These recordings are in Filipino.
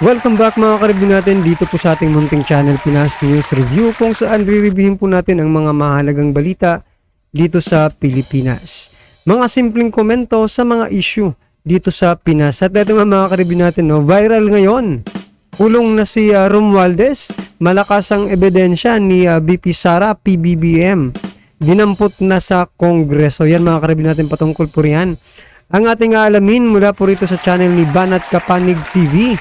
Welcome back mga karibin natin dito po sa ating munting channel Pinas News Review kung saan re-reviewin po natin ang mga mahalagang balita dito sa Pilipinas. Mga simpleng komento sa mga issue dito sa Pinas. At ito nga mga karibin natin, viral ngayon. Kulong na si Romualdez, malakas ang ebidensya ni BP Sara PBBM. Dinampot na sa Kongreso. Yan mga karibin natin patungkol po riyan. Ang ating aalamin mula po rito sa channel ni Banat Kapanig TV.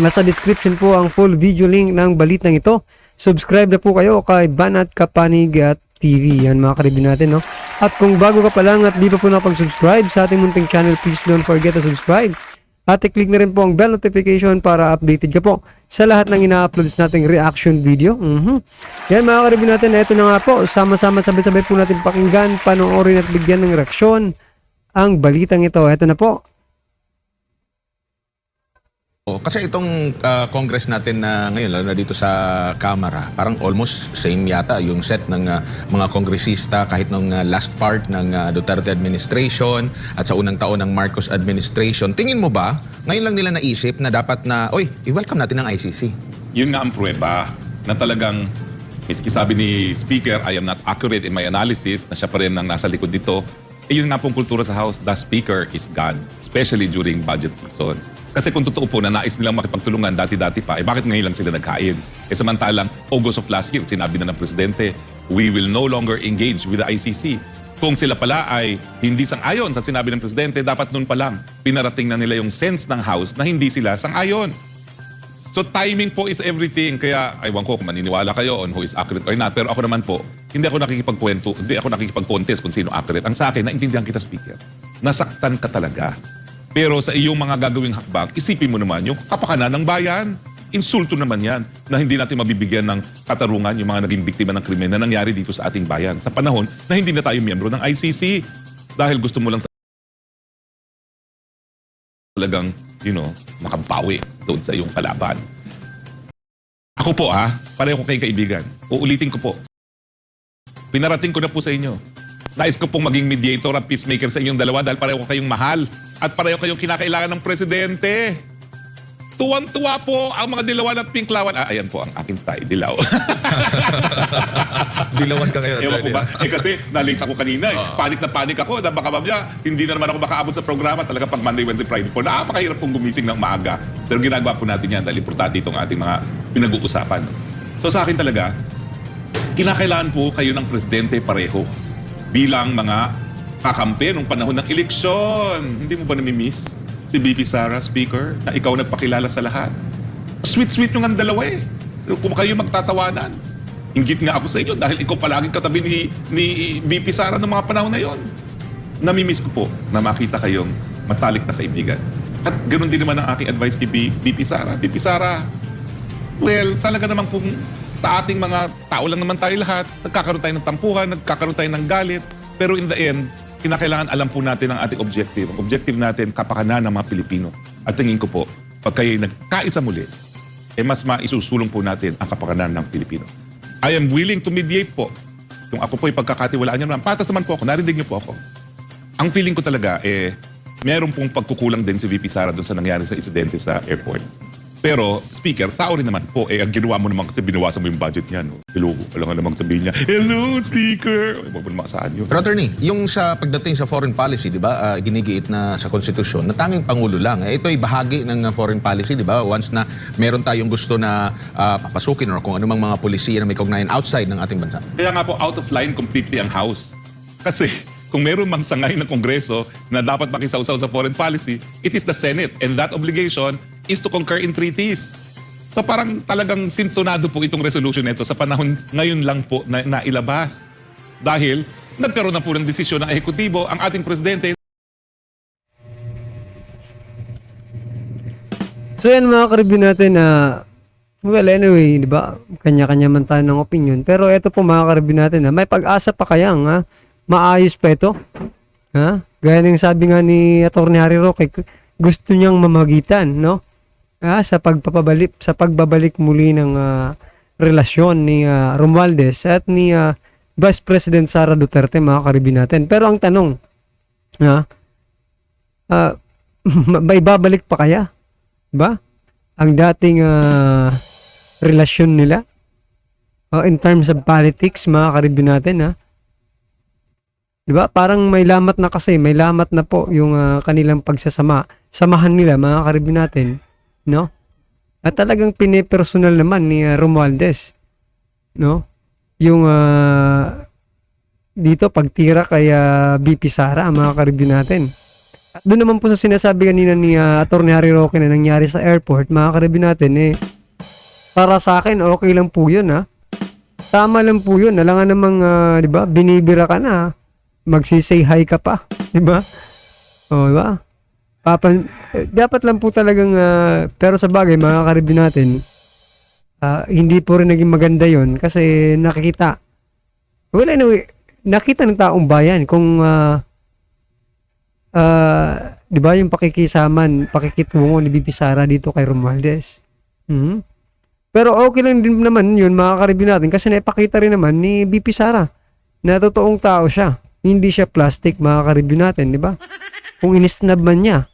Nasa description po ang full video link ng balitang ito. Subscribe na po kayo kay Banat Kapanig TV. Yan mga karibin natin, no? At kung bago ka pa lang at di pa po nakapag-subscribe sa ating munting channel, please don't forget to subscribe. At i-click na rin po ang bell notification para updated ka po sa lahat ng ina-uploads nating reaction video. Yan mga karibin natin, ito na nga po. Sama-sama sabay-sabay po natin pakinggan, panoorin at bigyan ng reaksyon ang balitang ito. Ito na po. Kasi itong Congress natin na ngayon, lalo na dito sa Kamara, parang almost same yata yung set ng mga kongresista kahit nung last part ng Duterte administration at sa unang taon ng Marcos administration. Tingin mo ba, ngayon lang nila naisip na dapat na, i-welcome natin ng ICC? Yun nga ang pruweba na talagang, miski sabi ni Speaker, I am not accurate in my analysis, na siya pa rin ang nasa likod dito. Yun nga pong kultura sa House, the Speaker is God, especially during budget season. Kasi kung totoo po na nais nilang makipagtulungan dati-dati pa, bakit ngayon lang sila nagkain? Samantalang August of last year, sinabi na ng Presidente, we will no longer engage with the ICC. Kung sila pala ay hindi sang-ayon sa sinabi ng Presidente, dapat noon pa lang pinarating na nila yung sense ng House na hindi sila sang-ayon. So timing po is everything. Kaya, aywan ko kung maniniwala kayo on who is accurate or not. Pero ako naman po, hindi ako nakikipag-contest kung sino accurate. Ang sa akin, naintindihan kita, Speaker. Nasaktan ka talaga. Pero sa iyong mga gagawing hakbang, isipin mo naman yung kapakanan ng bayan. Insulto naman yan na hindi natin mabibigyan ng katarungan yung mga naging biktima ng krimen na nangyari dito sa ating bayan. Sa panahon na hindi na tayo miyembro ng ICC dahil gusto mo lang talagang, makabawi doon sa iyong kalaban. Ako po pareho ko kayong kaibigan. Uulitin ko po. Pinarating ko na po sa inyo. Nais ko pong maging mediator at peacemaker sa inyong dalawa dahil pareho ko kayong mahal at pareho kayong kinakailangan ng Presidente. Tuwang-tuwa po ang mga dilawan at pinklawan. Ayan po ang aking tay, dilaw. Dilawan ka ngayon. Ewan ko ba? Kasi nalate ako kanina. Panik na panik ako. Na baka mamaya, hindi na naman ako makaabot sa programa. Talaga pag Monday, Wednesday, Friday po. Napakahirap pong gumising ng maaga. Pero ginagawa po natin yan dahil importante itong ating mga pinag-uusapan. So sa akin talaga, kinakailangan po kayo ng Presidente pareho. Bilang mga kakampi nung panahon ng eleksyon. Hindi mo ba namimiss si BP Sara, Speaker, na ikaw nagpakilala sa lahat? Sweet-sweet nyo nga dalawa Kung kayo magtatawanan. Inggit nga ako sa inyo dahil ikaw palaging katabi ni BP Sara noong mga panahon na yon. Namimiss ko po na makita kayong matalik na kaibigan. At ganoon din naman ang aking advice kay BP Sara. BP Sara, well, talaga naman kung sa ating mga tao lang naman tayo lahat, nagkakaroon tayo ng tampuhan, nagkakaroon tayo ng galit, pero in the end, kinakailangan alam po natin ang ating objective. Ang objective natin, kapakanan ng mga Pilipino. At tingin ko po, pag kayo nagkaisa muli, mas maisusulong po natin ang kapakanan ng Pilipino. I am willing to mediate po. Kung ako po pagkakatiwalaan niyo naman, patas naman po ako, narinig niyo po ako. Ang feeling ko talaga, meron pong pagkukulang din si VP Sara doon sa nangyari sa insidente sa airport. Pero, Speaker, tao rin naman po. Ang ginawa mo naman kasi binawasan mo yung budget niya. No? Hello, alam nga namang sabihin niya, hello, Speaker! Huwag mo naman saan yun. Pero attorney, yung sa pagdating sa foreign policy, di ba, ginigiit na sa konstitusyon, na tanging Pangulo lang. Ito ay bahagi ng foreign policy, di ba? Once na meron tayong gusto na papasukin or kung anumang mga polisiya na may kaugnayan outside ng ating bansa. Kaya nga po, out of line completely ang House. Kasi kung meron mang sangay ng Kongreso na dapat makisawsaw sa foreign policy, it is the Senate. And that obligation is to concur in treaties. So parang talagang sintonado po itong resolution nito sa panahon ngayon lang po na nailabas. Dahil nagkaroon na po ng desisyon ng ehekutibo ang ating Presidente. So yan mga karibin natin na well anyway, di ba? Kanya-kanya man tayo ng opinion. Pero ito po mga karibin natin na may pag-asa pa kayang maayos pa ito. Gaya ng sabi nga ni Atty. Harry Roque, gusto niyang mamagitan, no? Sa pagbabalik muli ng relasyon ni Romualdez at ni Vice President Sara Duterte, mga karibin natin. Pero ang tanong, may babalik pa kaya ba? Ang dating relasyon nila. In terms of politics, mga ka-review natin, ha? Diba? Parang may lamat na kasi, may lamat na po yung kanilang samahan nila, mga ka-review natin, no? At talagang pinipersonal naman ni Romualdez, no? Yung dito pagtira kay BP Sara, mga ka-review natin. At doon naman po sa sinasabi kanina ni Atty. Harry Roque na nangyari sa airport, mga ka-review natin, para sa akin, okay lang po yun, ha? Tama lang po yun. Alangan namang, di ba, binibira ka na, magsisay hi ka pa, di ba? O, di ba? Dapat lang po talagang, pero sa bagay, mga ka-review natin, hindi po rin naging maganda yon kasi nakikita, well, anyway, nakita ng taong bayan kung, di ba, yung pakikitungo ni BP Sara dito kay Romualdez. Pero okay lang din naman yun, mga ka-review natin, kasi naipakita rin naman ni BP Sara na totoong tao siya. Hindi siya plastic, mga ka-review natin, di ba? Kung inisnab man niya.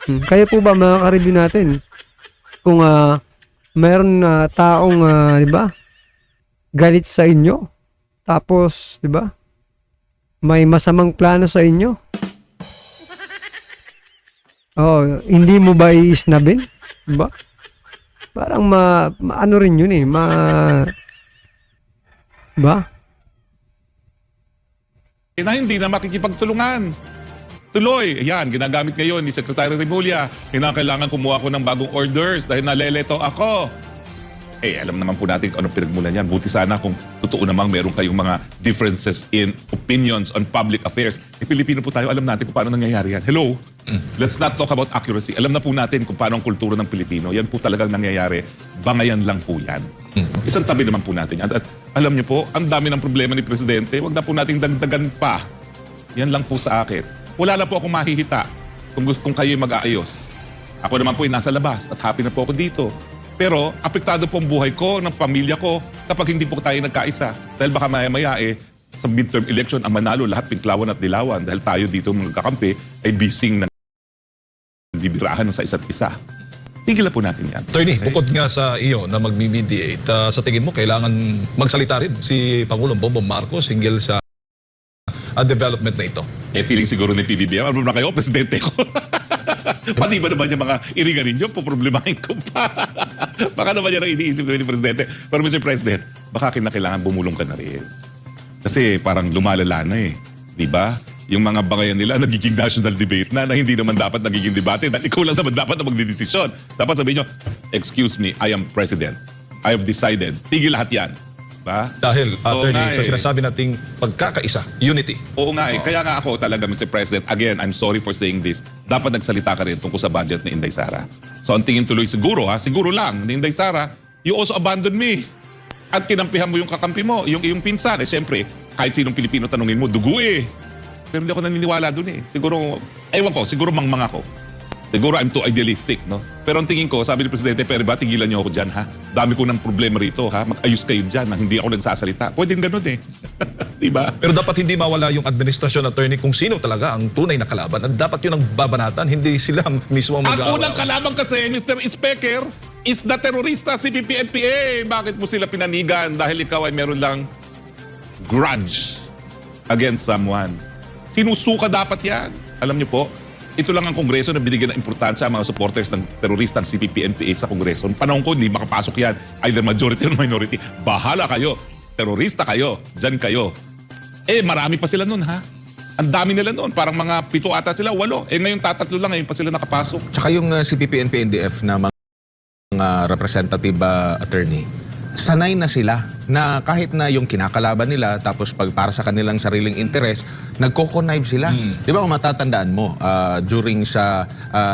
Kaya po ba, mga ka-review natin, kung mayroon na taong, di ba, galit sa inyo, tapos, di ba, may masamang plano sa inyo, hindi mo ba iisnabin? Di ba? Parang ano rin yun ba? Na hindi na makikipagtulungan. Tuloy, yan, ginagamit ngayon ni Secretary Remulla. Kailangan kumuha ko ng bagong orders dahil naleleto ako. Alam naman po natin kung anong pinagmulan yan. Buti sana kung totoo namang meron kayong mga differences in opinions on public affairs. Pilipino po tayo, alam natin kung paano nangyayari yan. Hello? Let's not talk about accuracy. Alam na po natin kung paano ang kultura ng Pilipino. Yan po talagang nangyayari. Bangayan lang po yan. Isang tabi naman po natin yan. At alam niyo po, ang dami ng problema ni Presidente. Huwag na po nating dagdagan pa. Yan lang po sa akin. Wala na po akong mahihita kung kayo'y mag-aayos. Ako naman po ay nasa labas at happy na po ako dito. Pero apektado po ang buhay ko, ng pamilya ko, kapag hindi po tayo nagkaisa. Dahil baka maya-maya sa midterm election, ang manalo lahat pinklawan at dilawan. Dahil tayo dito mga kakampi ay bising na bibirahan sa isa't isa. Tigil na po natin yan. Attorney, bukod nga sa iyo na mag-mediate, sa tingin mo kailangan magsalita rin si Pangulong Bongbong Marcos hinggil sa development na ito? Feeling siguro ni PBBM, ano na kayo, presidente ko. Pati ba naman yung mga irigan ninyo, poproblemahin ko pa. Baka naman yan ang iniisip ni Presidente. Pero Mr. President, baka kinakailangan bumulong ka na rin. Kasi parang lumalala na Di ba? Yung mga bangayan nila nagiging national debate na hindi naman dapat nagiging debate dahil ikaw lang naman dapat na magdidesisyon. Dapat sabihin nyo, excuse me, I am President. I have decided. Tigil lahat yan. Ba? Dahil, attorney, sa sinasabi nating pagkakaisa, unity. Oo nga Kaya nga ako talaga, Mr. President, again, I'm sorry for saying this, dapat nagsalita ka rin tungkol sa budget ni Inday Sara. So ang tingin tuloy siguro, siguro lang, ni Inday Sara, you also abandoned me. At kinampihan mo yung kakampi mo, yung pinsan. Siyempre, kahit sinong Pilipino tanungin mo, dugo Pero hindi ako naniniwala dun Siguro, ewan ko, siguro mangmang ako. Siguro I'm too idealistic, no? Pero ang tingin ko, sabi ni Presidente, pero ba, tigilan niyo ako dyan, ha? Dami ko ng problema rito, ha? Mag-ayos kayo dyan, na hindi ako nagsasalita. Pwedeng ganun Diba? Pero dapat hindi mawala yung administrasyon, attorney, kung sino talaga ang tunay na kalaban. At dapat yun ang babanatan, hindi sila mismo ang Ang unang kalaban kasi, Mr. Speaker, is the terrorista CPP-NPA. Bakit mo sila pinanigan? Dahil ikaw ay meron lang grudge against someone. Sinusuka dapat yan. Alam niyo po, ito lang ang Kongreso na binigyan ng importansya ang mga supporters ng teroristang CPP-NPA sa Kongreso. Panahon ko, hindi makapasok yan. Either majority or minority. Bahala kayo. Terorista kayo. Diyan kayo. Marami pa sila nun, ha? Ang dami nila nun. Parang mga 7 ata sila, 8. Ngayon tatatlo lang, ngayon pa sila nakapasok. Tsaka yung CPP-NPA-NDF na mga representative attorney, sanay na sila na kahit na yung kinakalaban nila tapos para sa kanilang sariling interes, nagko-connive sila. Di ba kung matatandaan mo during sa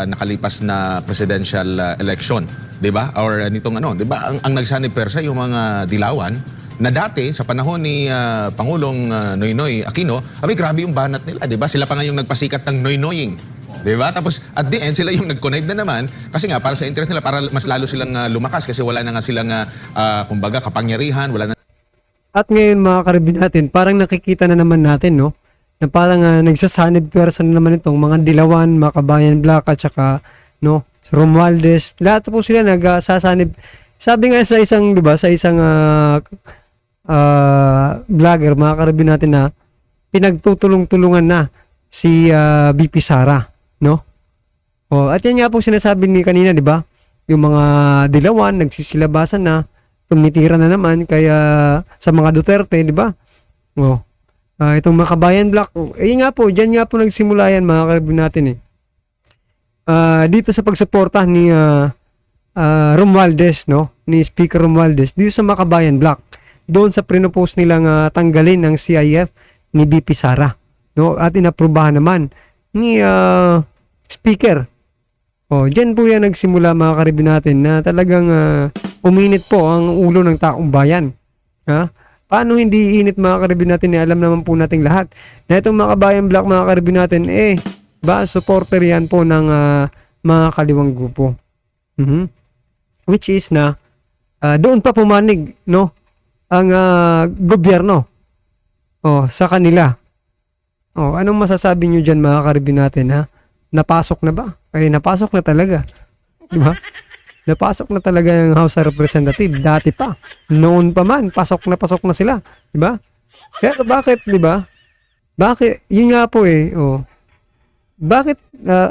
nakalipas na presidential election, di ba? Or nitong di ba? Ang nagsanib persa yung mga dilawan na dati sa panahon ni Pangulong Noynoy Aquino, grabe yung banat nila, di ba? Sila pa nga yung nagpasikat ng Noynoying. Diba? Tapos at the end sila yung nag-connive na naman kasi nga para sa interest nila, para mas lalo silang lumakas kasi wala na nga silang kumbaga kapangyarihan, wala na. At ngayon, mga ka-review natin, parang nakikita na naman natin, no? Na parang nagsasanib pwersa na naman itong mga dilawan, mga kabayan black at saka, no? Romualdez, lahat po sila nagsasanib. Sabi nga sa isang, 'di ba, sa isang vlogger, mga karabin natin na pinagtutulong-tulungan na si BP Sara, no? Oh, at yan nga po sinasabi ni kanina, 'di ba? Yung mga dilawan nagsisilabasan na, tumitira na naman kaya sa mga Duterte, 'di ba? Oh. Itong mga Kabayan Black, nga po, diyan nga po nagsimula yan, mga karabin natin eh. Dito sa pagsuporta ni Romualdez, no? Ni Speaker Romualdez dito sa Makabayan Black. Doon sa pinopose nilang tanggalin ng CIF ni BP Sara, no? At inaprubahan naman ni Speaker. Diyan po yan nagsimula, mga karibin natin, na talagang uminit po ang ulo ng taong bayan. Ha? Paano hindi init, mga karibin natin? Alam naman po nating lahat na itong Makabayan Black, mga karibin natin, supporter yan po ng mga kaliwang grupo. Which is na doon pa pumanig, no, ang gobyerno sa kanila. Anong masasabi nyo dyan, mga karibin natin, ha? Napasok na ba? Napasok na talaga. Di ba? Napasok na talaga yung House of Representative. Dati pa. Noon pa man, pasok na sila. Di ba? Pero bakit, di ba? Bakit? Yun nga po bakit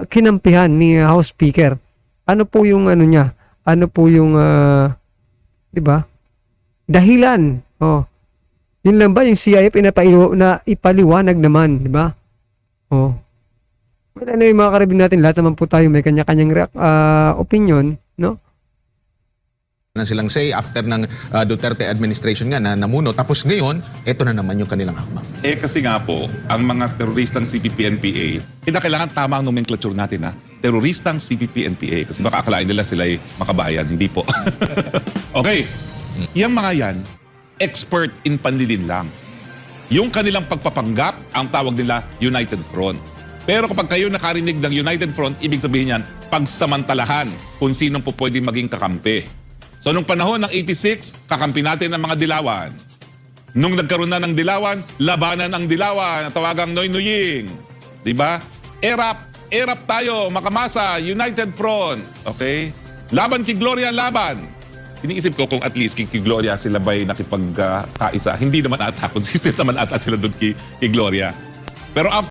kinampihan ni House Speaker? Ano po yung ano niya? Ano po yung, di ba? Dahilan. Yun lang ba yung CIF na ipaliwanag naman, di ba? Well, ano yung mga karibin natin, lahat naman po tayo may kanya-kanyang opinion, no? Na silang say after ng Duterte administration nga na namuno. Tapos ngayon, eto na naman yung kanilang hakbang. Kasi nga po, ang mga teroristang CPP-NPA, kailangan tama ang nomenclature natin, ha? Teroristang CPP-NPA. Kasi baka akalain nila sila ay makabayan. Hindi po. Okay. Yung mga yan, expert in panlilin lang. Yung kanilang pagpapanggap, ang tawag nila United Front. Pero kapag kayo nakarinig ng United Front, ibig sabihin yan, pagsamantalahan kung sinong po pwedeng maging kakampi. So nung panahon ng 86, kakampi natin ang mga dilawan. Nung nagkaroon na ng dilawan, labanan ang dilawan, tawagang Noy Nuying. Diba? Erap tayo, makamasa, United Front. Okay? Laban kay Gloria, laban. Iniisip ko kung at least kay Gloria sila ba'y nakipagkaisa. Hindi naman ata, consistent naman ata sila doon kay Gloria. Pero after